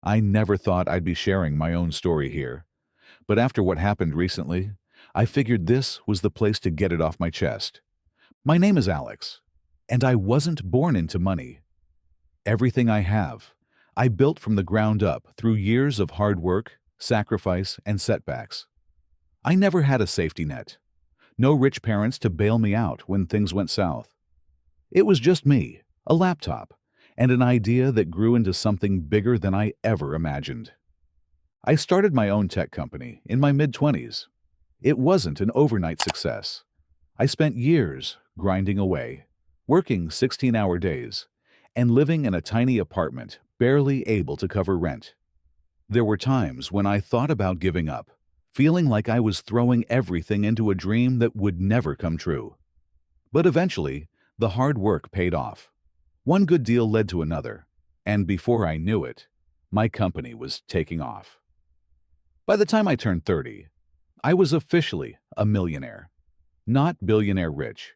I never thought I'd be sharing my own story here, but after what happened recently, I figured this was the place to get it off my chest. My name is Alex, and I wasn't born into money. Everything I have, I built from the ground up through years of hard work, sacrifice, and setbacks. I never had a safety net. No rich parents to bail me out when things went south. It was just me, a laptop, and an idea that grew into something bigger than I ever imagined. I started my own tech company in my mid-20s. It wasn't an overnight success. I spent years grinding away, working 16-hour days, and living in a tiny apartment, barely able to cover rent. There were times when I thought about giving up, feeling like I was throwing everything into a dream that would never come true. But eventually, the hard work paid off. One good deal led to another, and before I knew it, my company was taking off. By the time I turned 30, I was officially a millionaire. Not billionaire rich,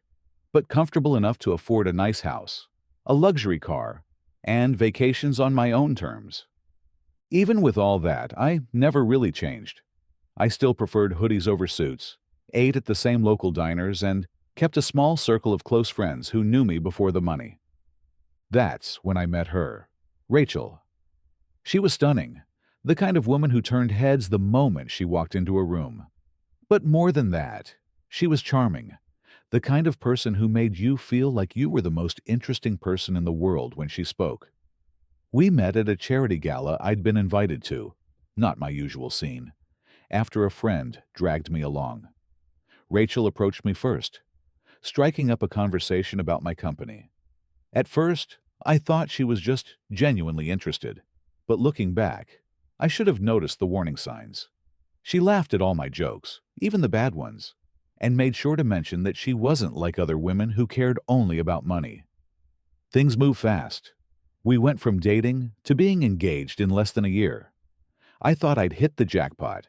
but comfortable enough to afford a nice house, a luxury car, and vacations on my own terms. Even with all that, I never really changed. I still preferred hoodies over suits, ate at the same local diners, and kept a small circle of close friends who knew me before the money. That's when I met her, Rachel. She was stunning, the kind of woman who turned heads the moment she walked into a room. But more than that, she was charming, the kind of person who made you feel like you were the most interesting person in the world when she spoke. We met at a charity gala I'd been invited to, not my usual scene, after a friend dragged me along. Rachel approached me first, striking up a conversation about my company. At first, I thought she was just genuinely interested, but looking back, I should have noticed the warning signs. She laughed at all my jokes, even the bad ones, and made sure to mention that she wasn't like other women who cared only about money. Things moved fast. We went from dating to being engaged in less than a year. I thought I'd hit the jackpot.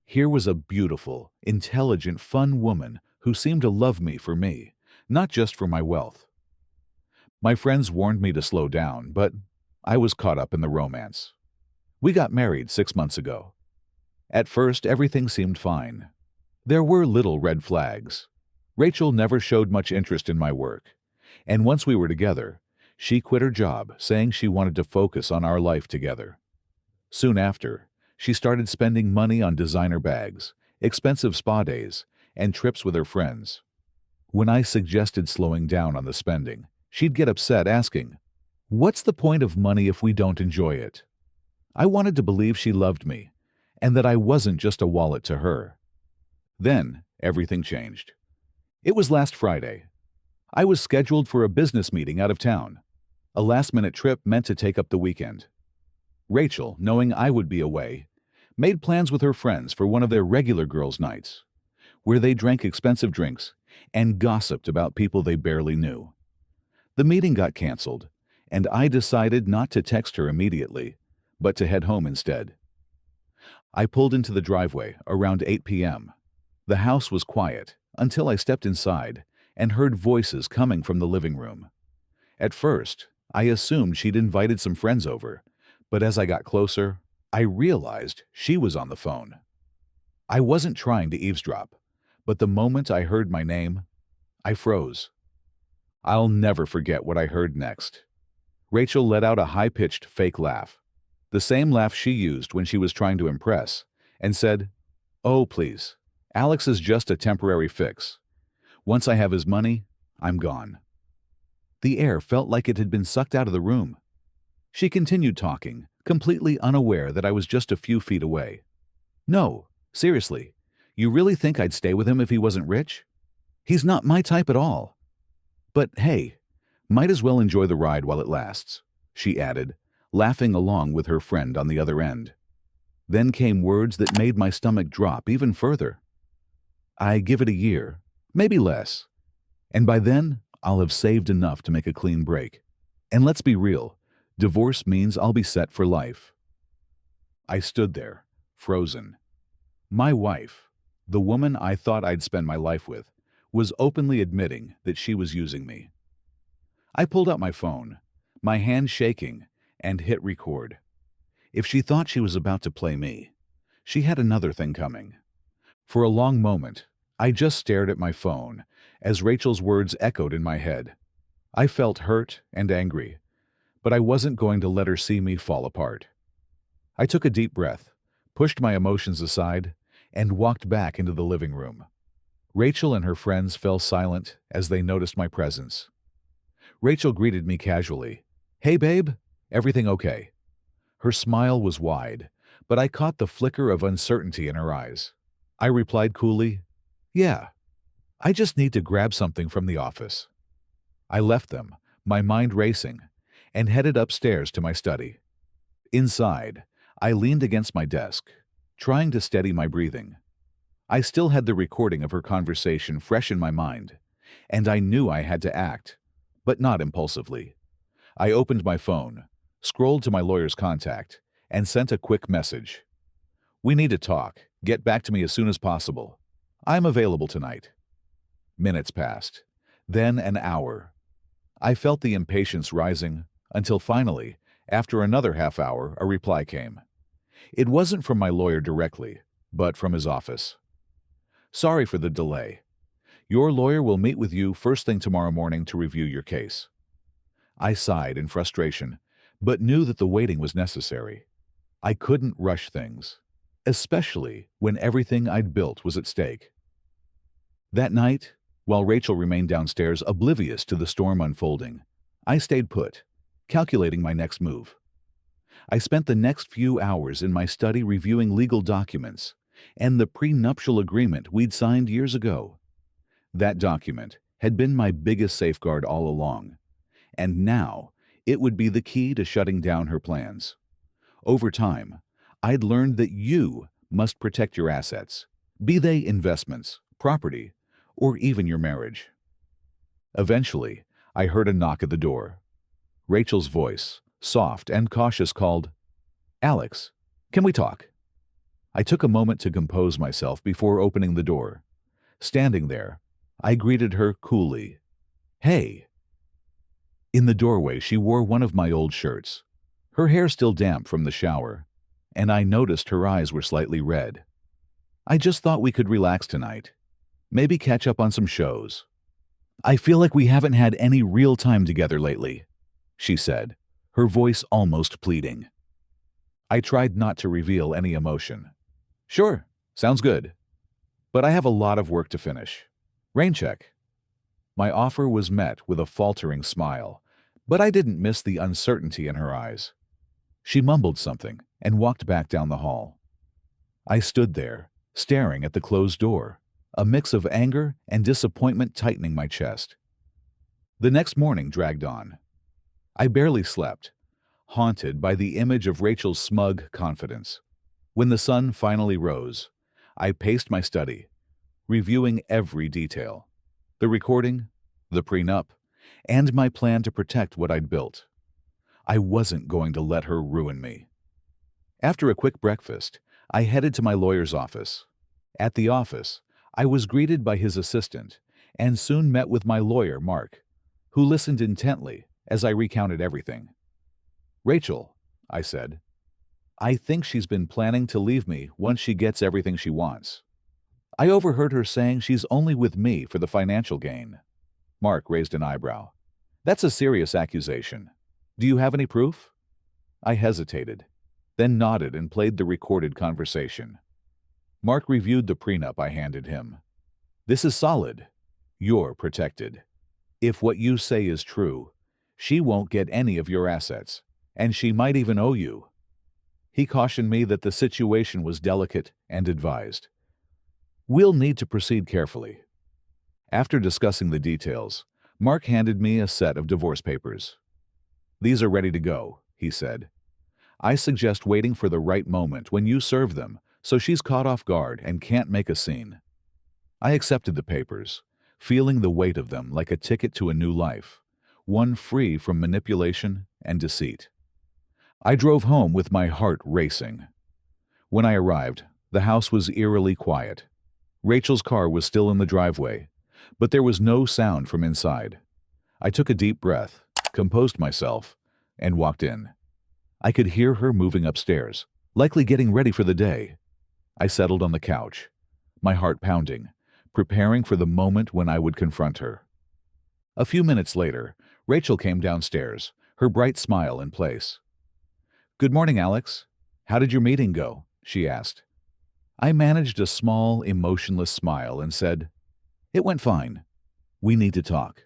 Here was a beautiful, intelligent, fun woman who seemed to love me for me, not just for my wealth. My friends warned me to slow down, but I was caught up in the romance. We got married 6 months ago. At first, everything seemed fine. There were little red flags. Rachel never showed much interest in my work, and once we were together, she quit her job, saying she wanted to focus on our life together. Soon after, she started spending money on designer bags, expensive spa days, and trips with her friends. When I suggested slowing down on the spending, she'd get upset, asking, "What's the point of money if we don't enjoy it?" I wanted to believe she loved me, and that I wasn't just a wallet to her. Then, everything changed. It was last Friday. I was scheduled for a business meeting out of town, a last-minute trip meant to take up the weekend. Rachel, knowing I would be away, made plans with her friends for one of their regular girls' nights, where they drank expensive drinks and gossiped about people they barely knew. The meeting got canceled, and I decided not to text her immediately, but to head home instead. I pulled into the driveway around 8 p.m. The house was quiet until I stepped inside and heard voices coming from the living room. At first, I assumed she'd invited some friends over, but as I got closer, I realized she was on the phone. I wasn't trying to eavesdrop, but the moment I heard my name, I froze. I'll never forget what I heard next. Rachel let out a high-pitched fake laugh, the same laugh she used when she was trying to impress, and said, "Oh, please, Alex is just a temporary fix. Once I have his money, I'm gone." The air felt like it had been sucked out of the room. She continued talking, completely unaware that I was just a few feet away. "No, seriously, you really think I'd stay with him if he wasn't rich? He's not my type at all. But hey, might as well enjoy the ride while it lasts," she added, laughing along with her friend on the other end. Then came words that made my stomach drop even further. "I give it a year, maybe less, and by then I'll have saved enough to make a clean break. And let's be real, divorce means I'll be set for life." I stood there, frozen. My wife, the woman I thought I'd spend my life with, was openly admitting that she was using me. I pulled out my phone, my hand shaking, and hit record. If she thought she was about to play me, she had another thing coming. For a long moment, I just stared at my phone as Rachel's words echoed in my head. I felt hurt and angry, but I wasn't going to let her see me fall apart. I took a deep breath, pushed my emotions aside, and walked back into the living room. Rachel and her friends fell silent as they noticed my presence. Rachel greeted me casually. "Hey, babe, everything okay?" Her smile was wide, but I caught the flicker of uncertainty in her eyes. I replied coolly, "Yeah, I just need to grab something from the office." I left them, my mind racing, and headed upstairs to my study. Inside, I leaned against my desk, trying to steady my breathing. I still had the recording of her conversation fresh in my mind, and I knew I had to act, but not impulsively. I opened my phone, scrolled to my lawyer's contact, and sent a quick message. "We need to talk. Get back to me as soon as possible. I'm available tonight." Minutes passed, then an hour. I felt the impatience rising until finally, after another half hour, a reply came. It wasn't from my lawyer directly, but from his office. "Sorry for the delay. Your lawyer will meet with you first thing tomorrow morning to review your case." I sighed in frustration, but knew that the waiting was necessary. I couldn't rush things, especially when everything I'd built was at stake. That night, while Rachel remained downstairs oblivious to the storm unfolding, I stayed put, calculating my next move. I spent the next few hours in my study reviewing legal documents and the prenuptial agreement we'd signed years ago. That document had been my biggest safeguard all along, and now it would be the key to shutting down her plans. Over time, I'd learned that you must protect your assets, be they investments, property, or even your marriage. Eventually, I heard a knock at the door. Rachel's voice, soft and cautious, called, "Alex, can we talk?" I took a moment to compose myself before opening the door. Standing there, I greeted her coolly. "Hey." In the doorway, she wore one of my old shirts, her hair still damp from the shower, and I noticed her eyes were slightly red. "I just thought we could relax tonight. Maybe catch up on some shows. I feel like we haven't had any real time together lately," she said, her voice almost pleading. I tried not to reveal any emotion. "Sure, sounds good. But I have a lot of work to finish. Rain check." My offer was met with a faltering smile, but I didn't miss the uncertainty in her eyes. She mumbled something and walked back down the hall. I stood there, staring at the closed door, a mix of anger and disappointment tightening my chest. The next morning dragged on. I barely slept, haunted by the image of Rachel's smug confidence. When the sun finally rose, I paced my study, reviewing every detail. The recording, the prenup, and my plan to protect what I'd built. I wasn't going to let her ruin me. After a quick breakfast, I headed to my lawyer's office. At the office, I was greeted by his assistant and soon met with my lawyer, Mark, who listened intently as I recounted everything. "Rachel," I said, "I think she's been planning to leave me once she gets everything she wants. I overheard her saying she's only with me for the financial gain." Mark raised an eyebrow. "That's a serious accusation. Do you have any proof?" I hesitated, then nodded and played the recorded conversation. Mark reviewed the prenup I handed him. "This is solid. You're protected. If what you say is true, she won't get any of your assets, and she might even owe you." He cautioned me that the situation was delicate and advised, "We'll need to proceed carefully." After discussing the details, Mark handed me a set of divorce papers. "These are ready to go," he said. "I suggest waiting for the right moment when you serve them so she's caught off guard and can't make a scene." I accepted the papers, feeling the weight of them like a ticket to a new life, one free from manipulation and deceit. I drove home with my heart racing. When I arrived, the house was eerily quiet. Rachel's car was still in the driveway, but there was no sound from inside. I took a deep breath, composed myself, and walked in. I could hear her moving upstairs, likely getting ready for the day. I settled on the couch, my heart pounding, preparing for the moment when I would confront her. A few minutes later, Rachel came downstairs, her bright smile in place. "Good morning, Alex. How did your meeting go?" she asked. I managed a small, emotionless smile and said, "It went fine. We need to talk."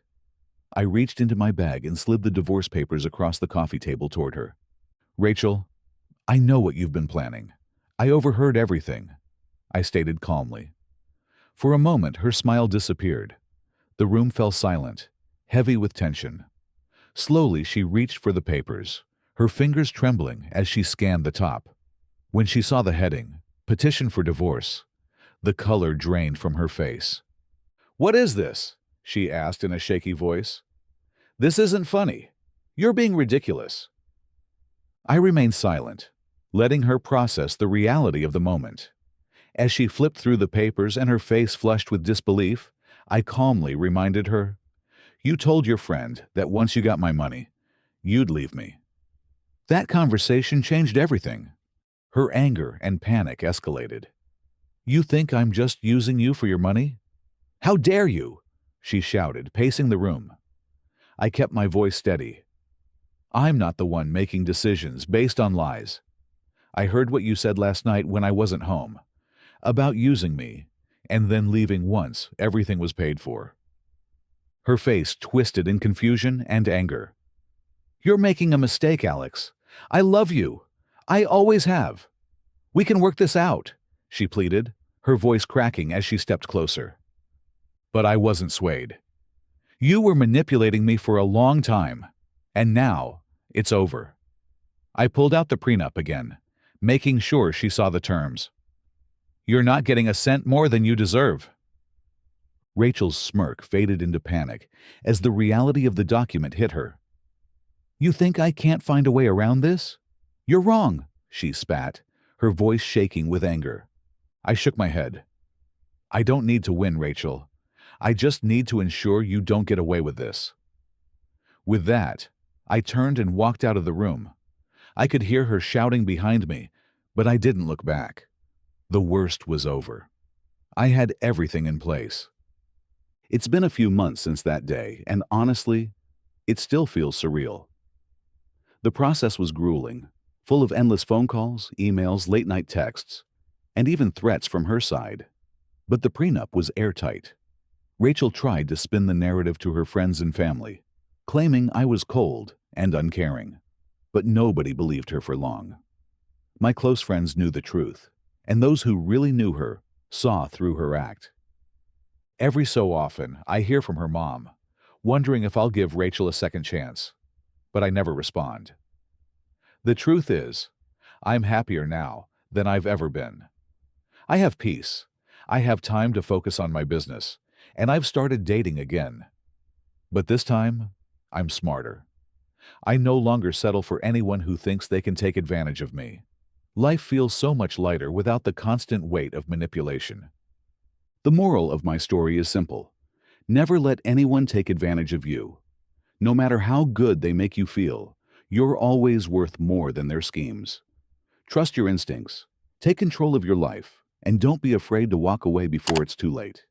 I reached into my bag and slid the divorce papers across the coffee table toward her. "Rachel, I know what you've been planning. I overheard everything," I stated calmly. For a moment, her smile disappeared. The room fell silent, heavy with tension. Slowly, she reached for the papers, her fingers trembling as she scanned the top. When she saw the heading, "Petition for Divorce," the color drained from her face. "What is this?" she asked in a shaky voice. "This isn't funny. You're being ridiculous." I remained silent, letting her process the reality of the moment. As she flipped through the papers and her face flushed with disbelief, I calmly reminded her, "You told your friend that once you got my money, you'd leave me." That conversation changed everything. Her anger and panic escalated. "You think I'm just using you for your money? How dare you?" she shouted, pacing the room. I kept my voice steady. "I'm not the one making decisions based on lies. I heard what you said last night when I wasn't home, about using me, and then leaving once everything was paid for." Her face twisted in confusion and anger. "You're making a mistake, Alex. I love you. I always have. We can work this out," she pleaded, her voice cracking as she stepped closer. But I wasn't swayed. "You were manipulating me for a long time, and now it's over." I pulled out the prenup again, making sure she saw the terms. "You're not getting a cent more than you deserve." Rachel's smirk faded into panic as the reality of the document hit her. "You think I can't find a way around this? You're wrong," she spat, her voice shaking with anger. I shook my head. "I don't need to win, Rachel. I just need to ensure you don't get away with this." With that, I turned and walked out of the room. I could hear her shouting behind me, but I didn't look back. The worst was over. I had everything in place. It's been a few months since that day, and honestly, it still feels surreal. The process was grueling, full of endless phone calls, emails, late-night texts, and even threats from her side. But the prenup was airtight. Rachel tried to spin the narrative to her friends and family, claiming I was cold and uncaring. But nobody believed her for long. My close friends knew the truth, and those who really knew her saw through her act. Every so often, I hear from her mom, wondering if I'll give Rachel a second chance, but I never respond. The truth is, I'm happier now than I've ever been. I have peace, I have time to focus on my business, and I've started dating again. But this time, I'm smarter. I no longer settle for anyone who thinks they can take advantage of me. Life feels so much lighter without the constant weight of manipulation. The moral of my story is simple. Never let anyone take advantage of you. No matter how good they make you feel, you're always worth more than their schemes. Trust your instincts, take control of your life, and don't be afraid to walk away before it's too late.